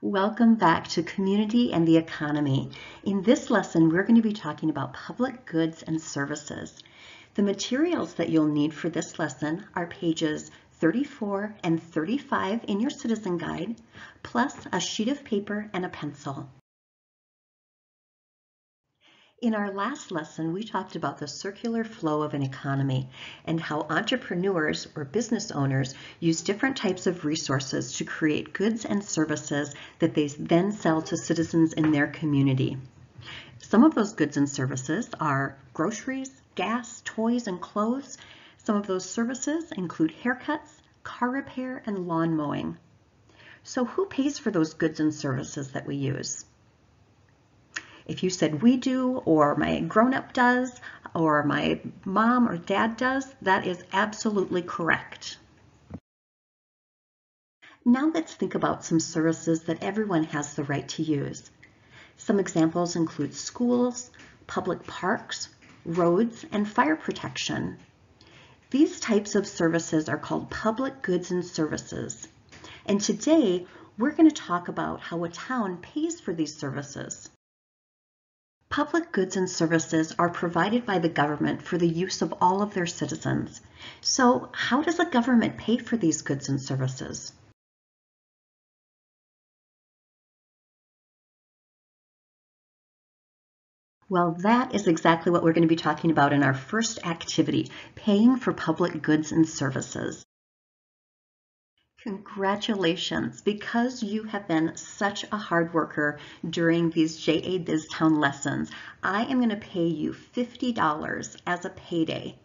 Welcome back to Community and the Economy. In this lesson, we're going to be talking about public goods and services. The materials that you'll need for this lesson are pages 34 and 35 in your Citizen Guide, plus a sheet of paper and a pencil. In our last lesson, we talked about the circular flow of an economy and how entrepreneurs or business owners use different types of resources to create goods and services that they then sell to citizens in their community. Some of those goods and services are groceries, gas, toys, and clothes. Some of those services include haircuts, car repair, and lawn mowing. So who pays for those goods and services that we use? If you said we do, or my grown-up does, or my mom or dad does, that is absolutely correct. Now let's think about some services that everyone has the right to use. Some examples include schools, public parks, roads, and fire protection. These types of services are called public goods and services. And today, we're going to talk about how a town pays for these services. Public goods and services are provided by the government for the use of all of their citizens. So, how does a government pay for these goods and services? Well, that is exactly what we're going to be talking about in our first activity, paying for public goods and services. Congratulations, because you have been such a hard worker during these JA BizTown lessons. I am going to pay you $50 as a payday.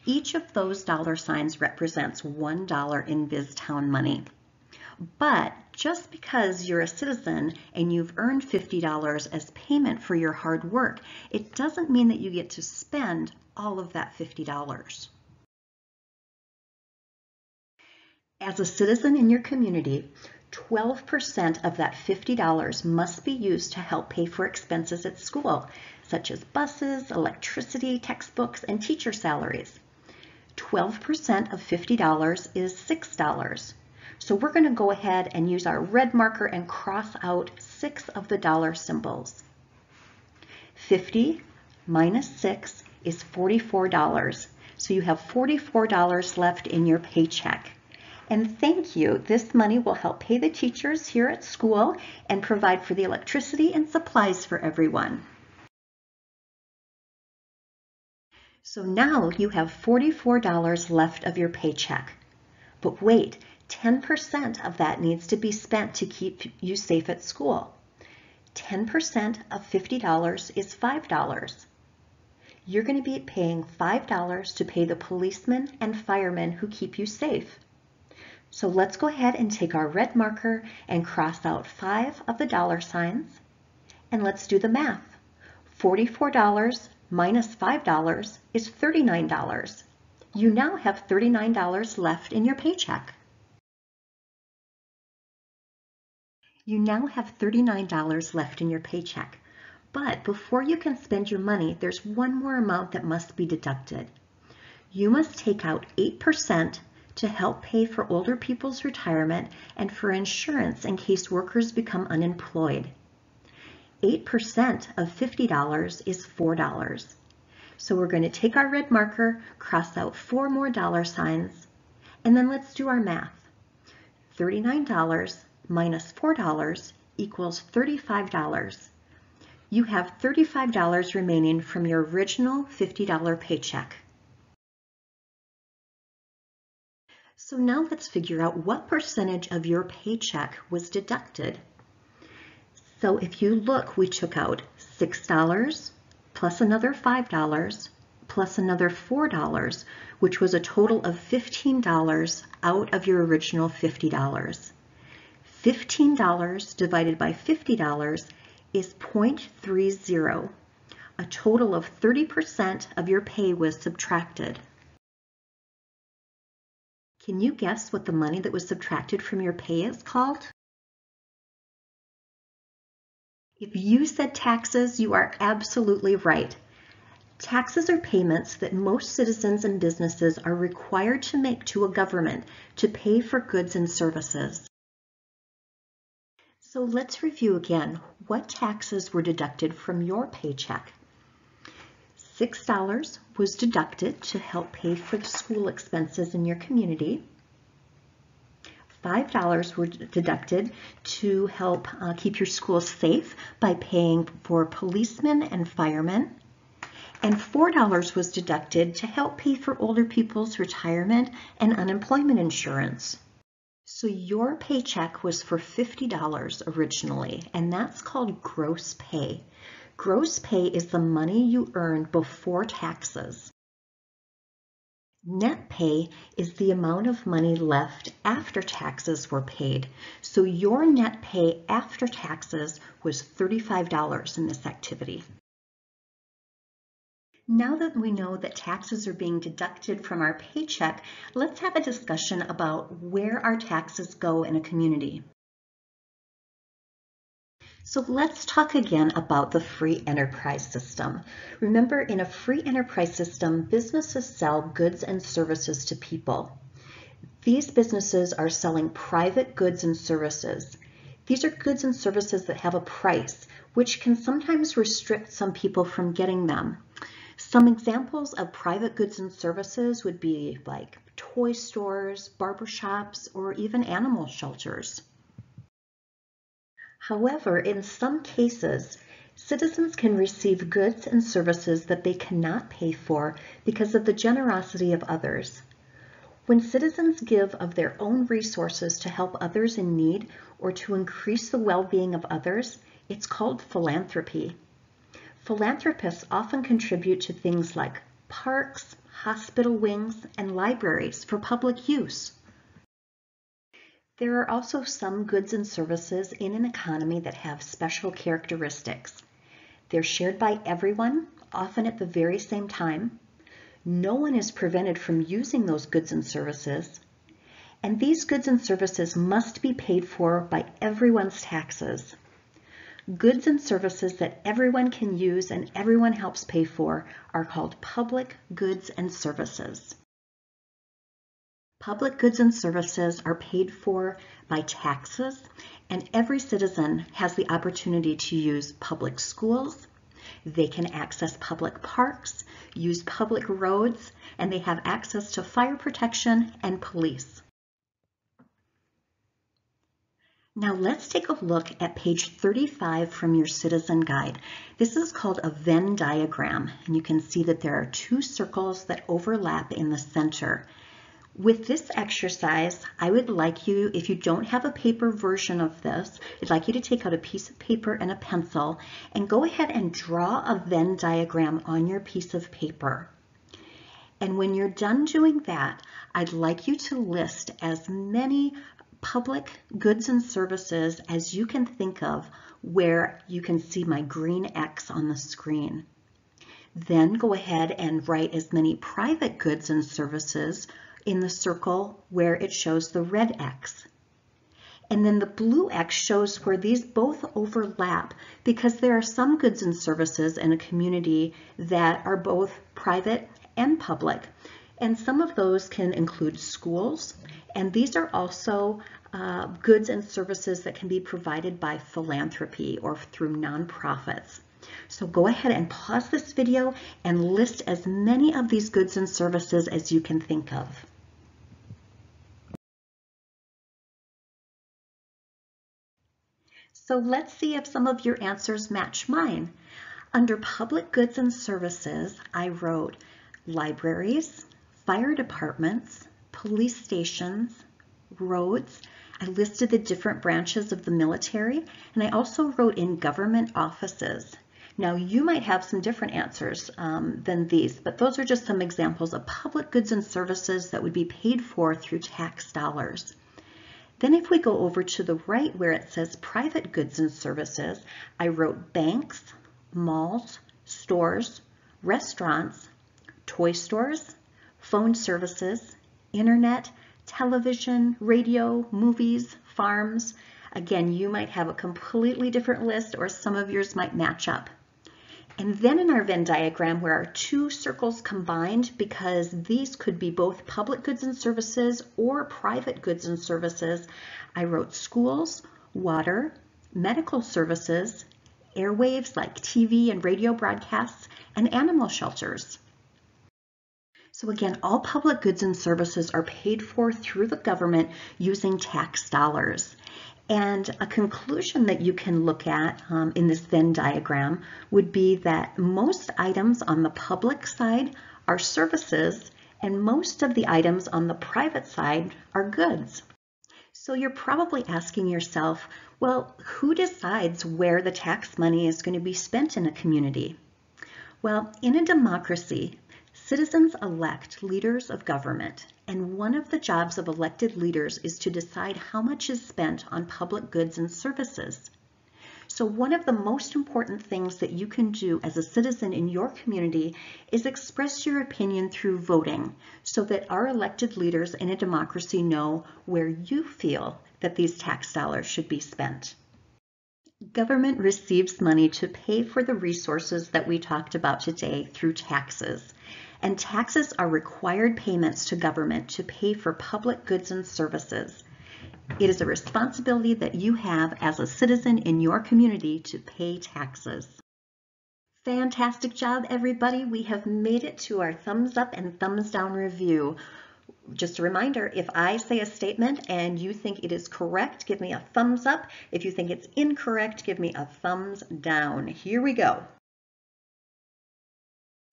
Each of those dollar signs represents $1 in BizTown money. But just because you're a citizen and you've earned $50 as payment for your hard work, it doesn't mean that you get to spend all of that $50. As a citizen in your community, 12% of that $50 must be used to help pay for expenses at school, such as buses, electricity, textbooks, and teacher salaries. 12% of $50 is $6. So we're going to go ahead and use our red marker and cross out 6 of the dollar symbols. 50 minus 6 is $44. So you have $44 left in your paycheck. And thank you, this money will help pay the teachers here at school and provide for the electricity and supplies for everyone. So now you have $44 left of your paycheck. But wait, 10% of that needs to be spent to keep you safe at school. 10% of $50 is $5. You're going to be paying $5 to pay the policemen and firemen who keep you safe. So let's go ahead and take our red marker and cross out 5 of the dollar signs. And let's do the math. $44 minus $5 is $39. You now have $39 left in your paycheck. You now have $39 left in your paycheck. But before you can spend your money, there's one more amount that must be deducted. You must take out 8% to help pay for older people's retirement and for insurance in case workers become unemployed. 8% of $50 is $4. So we're going to take our red marker, cross out 4 more dollar signs, and then let's do our math. $39 minus $4 equals $35. You have $35 remaining from your original $50 paycheck. So now let's figure out what percentage of your paycheck was deducted. So if you look, we took out $6 plus another $5 plus another $4, which was a total of $15 out of your original $50. $15 divided by $50 is 0.30. A total of 30% of your pay was subtracted. Can you guess what the money that was subtracted from your pay is called? If you said taxes, you are absolutely right. Taxes are payments that most citizens and businesses are required to make to a government to pay for goods and services. So let's review again what taxes were deducted from your paycheck. $6 was deducted to help pay for the school expenses in your community. $5 were deducted to help keep your school safe by paying for policemen and firemen. And $4 was deducted to help pay for older people's retirement and unemployment insurance. So your paycheck was for $50 originally, and that's called gross pay. Gross pay is the money you earned before taxes. Net pay is the amount of money left after taxes were paid. So your net pay after taxes was $35 in this activity. Now that we know that taxes are being deducted from our paycheck, let's have a discussion about where our taxes go in a community. So let's talk again about the free enterprise system. Remember, in a free enterprise system, businesses sell goods and services to people. These businesses are selling private goods and services. These are goods and services that have a price, which can sometimes restrict some people from getting them. Some examples of private goods and services would be like toy stores, barbershops, or even animal shelters. However, in some cases, citizens can receive goods and services that they cannot pay for because of the generosity of others. When citizens give of their own resources to help others in need or to increase the well-being of others, it's called philanthropy. Philanthropists often contribute to things like parks, hospital wings, and libraries for public use. There are also some goods and services in an economy that have special characteristics. They're shared by everyone, often at the very same time. No one is prevented from using those goods and services. And these goods and services must be paid for by everyone's taxes. Goods and services that everyone can use and everyone helps pay for are called public goods and services. Public goods and services are paid for by taxes, and every citizen has the opportunity to use public schools. They can access public parks, use public roads, and they have access to fire protection and police. Now let's take a look at page 35 from your citizen guide. This is called a Venn diagram, and you can see that there are two circles that overlap in the center. With this exercise, I would like you, if you don't have a paper version of this, I'd like you to take out a piece of paper and a pencil and go ahead and draw a Venn diagram on your piece of paper. And when you're done doing that, I'd like you to list as many public goods and services as you can think of where you can see my green X on the screen. Then go ahead and write as many private goods and services in the circle where it shows the red X. And then the blue X shows where these both overlap because there are some goods and services in a community that are both private and public. And some of those can include schools, and these are also goods and services that can be provided by philanthropy or through nonprofits. So go ahead and pause this video and list as many of these goods and services as you can think of. So let's see if some of your answers match mine. Under public goods and services, I wrote libraries, fire departments, police stations, roads. I listed the different branches of the military, and I also wrote in government offices. Now you might have some different answers than these, but those are just some examples of public goods and services that would be paid for through tax dollars. Then if we go over to the right where it says private goods and services, I wrote banks, malls, stores, restaurants, toy stores, phone services, internet, television, radio, movies, farms. Again, you might have a completely different list or some of yours might match up. And then in our Venn diagram where our two circles combined, because these could be both public goods and services or private goods and services, I wrote schools, water, medical services, airwaves like TV and radio broadcasts, and animal shelters. So again, all public goods and services are paid for through the government using tax dollars. And a conclusion that you can look at in this Venn diagram would be that most items on the public side are services, and most of the items on the private side are goods. So you're probably asking yourself, well, who decides where the tax money is going to be spent in a community? Well, in a democracy, citizens elect leaders of government, and one of the jobs of elected leaders is to decide how much is spent on public goods and services. So one of the most important things that you can do as a citizen in your community is express your opinion through voting so that our elected leaders in a democracy know where you feel that these tax dollars should be spent. Government receives money to pay for the resources that we talked about today through taxes. And taxes are required payments to government to pay for public goods and services. It is a responsibility that you have as a citizen in your community to pay taxes. Fantastic job, everybody. We have made it to our thumbs up and thumbs down review. Just a reminder, if I say a statement and you think it is correct, give me a thumbs up. If you think it's incorrect, give me a thumbs down. Here we go.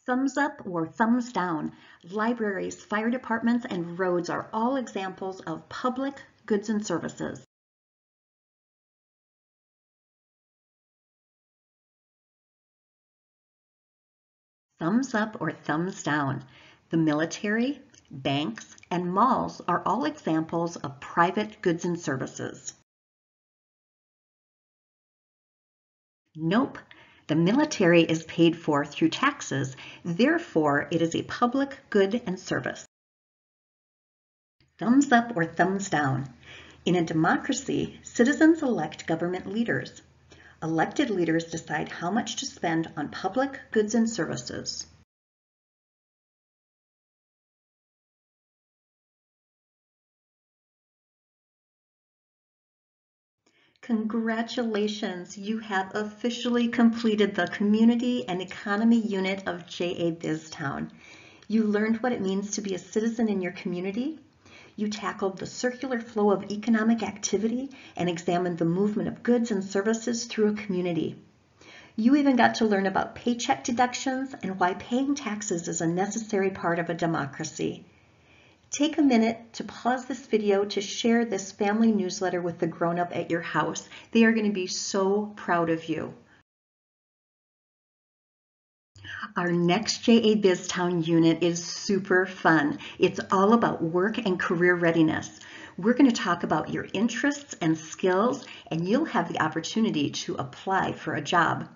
Thumbs up or thumbs down. Libraries, fire departments, and roads are all examples of public goods and services. Thumbs up or thumbs down. The military, banks, and malls are all examples of private goods and services. Nope. The military is paid for through taxes, therefore it is a public good and service. Thumbs up or thumbs down. In a democracy, citizens elect government leaders. Elected leaders decide how much to spend on public goods and services. Congratulations, you have officially completed the Community and Economy Unit of JA BizTown. You learned what it means to be a citizen in your community. You tackled the circular flow of economic activity and examined the movement of goods and services through a community. You even got to learn about paycheck deductions and why paying taxes is a necessary part of a democracy. Take a minute to pause this video to share this family newsletter with the grown-up at your house. They are going to be so proud of you. Our next JA BizTown unit is super fun. It's all about work and career readiness. We're going to talk about your interests and skills, and you'll have the opportunity to apply for a job.